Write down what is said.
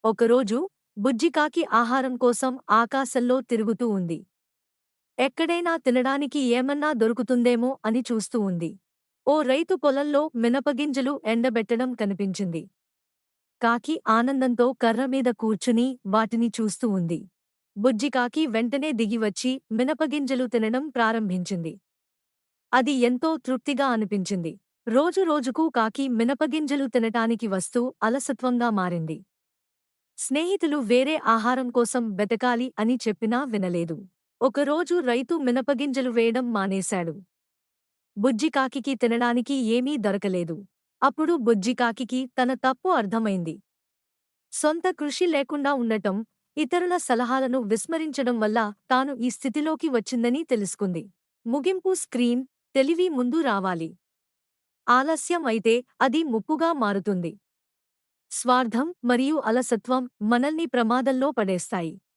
ఒకరోజు బుజ్జికాకి ఆహారం కోసం ఆకాశంలో తిరుగుతూ ఉంది. ఎక్కడైనా తినడానికి ఏమన్నా దొరుకుతుందేమో అని చూస్తూ ఉంది. ఓ రైతు పొలంలో మినపగింజలు ఎండబెట్టడం కనిపించింది. కాకి ఆనందంతో కర్ర మీద కూర్చుని వాటిని చూస్తూ ఉంది. బుజ్జికాకి వెంటనే దిగివచ్చి మినపగింజలు తినడం ప్రారంభించింది. అది ఎంతో తృప్తిగా అనిపించింది. రోజురోజుకూ కాకి మినపగింజలు తినటానికి వస్తూ అలసత్వంగా మారింది. స్నేహితులు వేరే ఆహారం కోసం వెతకాలి అని చెప్పినా వినలేదు. ఒకరోజు రైతు మినపగింజలు వేయడం మానేశాడు. బుజ్జికాకికి తినడానికి ఏమీ దొరకలేదు. అప్పుడు బుజ్జికాకికి తన తప్పు అర్థమైంది. సొంత కృషి లేకుండా ఉండటం, ఇతరుల సలహాలను విస్మరించడం వల్ల తాను ఈ స్థితిలోకి వచ్చిందని తెలుసుకుంది. ముగింపు స్క్రీన్ తెలివి ముందు రావాలి. ఆలస్యం అయితే అది ముప్పుగా మారుతుంది. స్వార్థం మరియు అలసత్వం మనల్ని ప్రమాదంలో పడేస్తాయి.